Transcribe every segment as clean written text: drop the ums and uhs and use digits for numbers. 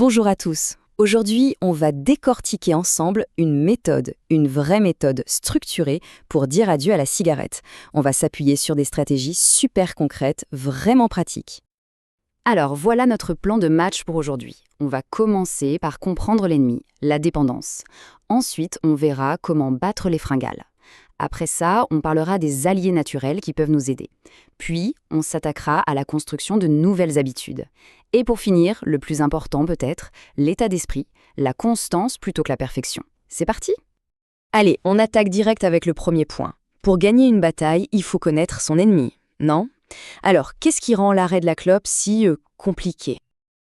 Bonjour à tous. Aujourd'hui, on va décortiquer ensemble une vraie méthode structurée pour dire adieu à la cigarette. On va s'appuyer sur des stratégies super concrètes, vraiment pratiques. Alors voilà notre plan de match pour aujourd'hui. On va commencer par comprendre l'ennemi, la dépendance. Ensuite, on verra comment battre les fringales. Après ça, on parlera des alliés naturels qui peuvent nous aider. Puis, on s'attaquera à la construction de nouvelles habitudes. Et pour finir, le plus important peut-être, l'état d'esprit, la constance plutôt que la perfection. C'est parti ? Allez, on attaque direct avec le premier point. Pour gagner une bataille, il faut connaître son ennemi, non ? Alors, qu'est-ce qui rend l'arrêt de la clope si compliqué ?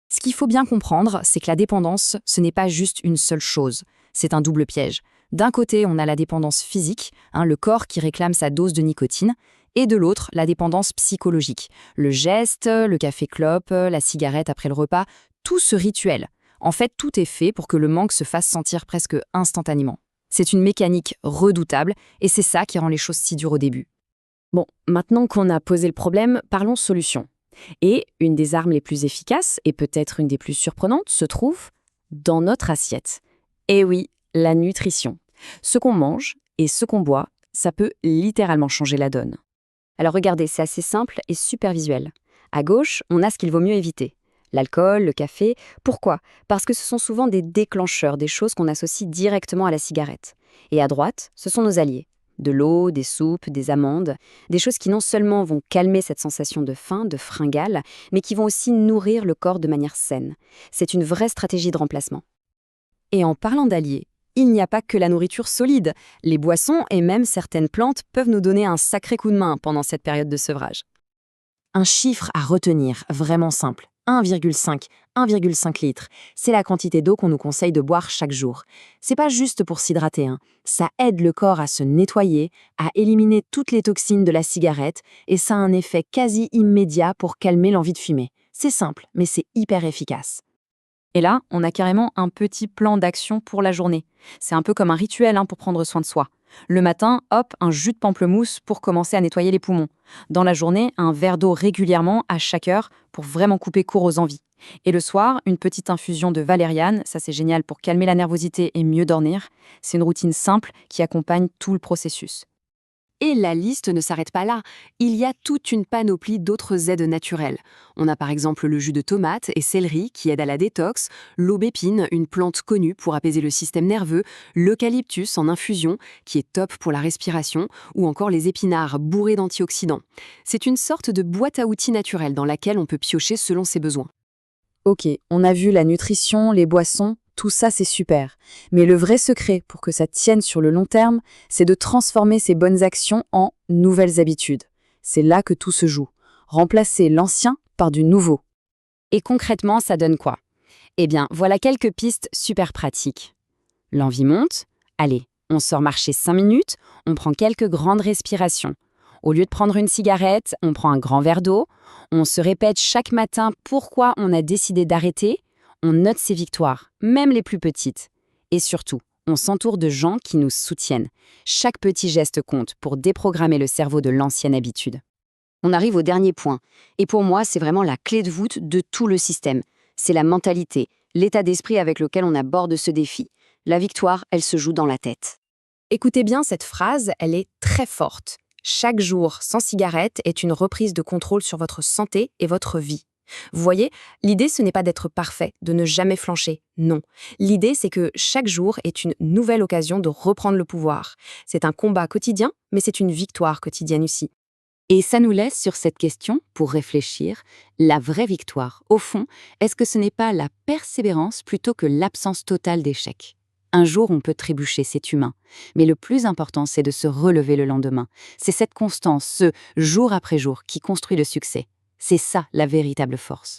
Ce qu'il faut bien comprendre, c'est que la dépendance, ce n'est pas juste une seule chose. C'est un double piège. D'un côté, on a la dépendance physique, le corps qui réclame sa dose de nicotine, et de l'autre, la dépendance psychologique. Le geste, le café-clope, la cigarette après le repas, tout ce rituel. En fait, tout est fait pour que le manque se fasse sentir presque instantanément. C'est une mécanique redoutable, et c'est ça qui rend les choses si dures au début. Bon, maintenant qu'on a posé le problème, parlons solution. Et une des armes les plus efficaces, et peut-être une des plus surprenantes, se trouve dans notre assiette. Eh oui, la nutrition. Ce qu'on mange et ce qu'on boit, ça peut littéralement changer la donne. Alors regardez, c'est assez simple et super visuel. À gauche, on a ce qu'il vaut mieux éviter. L'alcool, le café. Pourquoi ? Parce que ce sont souvent des déclencheurs, des choses qu'on associe directement à la cigarette. Et à droite, ce sont nos alliés. De l'eau, des soupes, des amandes, des choses qui non seulement vont calmer cette sensation de faim, de fringale, mais qui vont aussi nourrir le corps de manière saine. C'est une vraie stratégie de remplacement. Et en parlant d'alliés, il n'y a pas que la nourriture solide. Les boissons et même certaines plantes peuvent nous donner un sacré coup de main pendant cette période de sevrage. Un chiffre à retenir, vraiment simple. 1,5 litres. C'est la quantité d'eau qu'on nous conseille de boire chaque jour. C'est pas juste pour s'hydrater, Ça aide le corps à se nettoyer, à éliminer toutes les toxines de la cigarette, et ça a un effet quasi immédiat pour calmer l'envie de fumer. C'est simple, mais c'est hyper efficace. Et là, on a carrément un petit plan d'action pour la journée. C'est un peu comme un rituel pour prendre soin de soi. Le matin, hop, un jus de pamplemousse pour commencer à nettoyer les poumons. Dans la journée, un verre d'eau régulièrement à chaque heure pour vraiment couper court aux envies. Et le soir, une petite infusion de valériane, ça c'est génial pour calmer la nervosité et mieux dormir. C'est une routine simple qui accompagne tout le processus. Et la liste ne s'arrête pas là. Il y a toute une panoplie d'autres aides naturelles. On a par exemple le jus de tomate et céleri qui aide à la détox, l'aubépine, une plante connue pour apaiser le système nerveux, l'eucalyptus en infusion qui est top pour la respiration, ou encore les épinards bourrés d'antioxydants. C'est une sorte de boîte à outils naturelle dans laquelle on peut piocher selon ses besoins. Ok, on a vu la nutrition, les boissons, tout ça c'est super. Mais le vrai secret pour que ça tienne sur le long terme, c'est de transformer ces bonnes actions en nouvelles habitudes. C'est là que tout se joue. Remplacer l'ancien par du nouveau. Et concrètement, ça donne quoi ? Eh bien, voilà quelques pistes super pratiques. L'envie monte. Allez, on sort marcher 5 minutes, on prend quelques grandes respirations. Au lieu de prendre une cigarette, on prend un grand verre d'eau. On se répète chaque matin pourquoi on a décidé d'arrêter. On note ses victoires, même les plus petites. Et surtout, on s'entoure de gens qui nous soutiennent. Chaque petit geste compte pour déprogrammer le cerveau de l'ancienne habitude. On arrive au dernier point. Et pour moi, c'est vraiment la clé de voûte de tout le système. C'est la mentalité, l'état d'esprit avec lequel on aborde ce défi. La victoire, elle se joue dans la tête. Écoutez bien cette phrase, elle est très forte. Chaque jour sans cigarette est une reprise de contrôle sur votre santé et votre vie. Vous voyez, l'idée, ce n'est pas d'être parfait, de ne jamais flancher, non. L'idée, c'est que chaque jour est une nouvelle occasion de reprendre le pouvoir. C'est un combat quotidien, mais c'est une victoire quotidienne aussi. Et ça nous laisse sur cette question, pour réfléchir, la vraie victoire. Au fond, est-ce que ce n'est pas la persévérance plutôt que l'absence totale d'échec ? Un jour, on peut trébucher, c'est humain. Mais le plus important, c'est de se relever le lendemain. C'est cette constance, ce jour après jour, qui construit le succès. C'est ça la véritable force.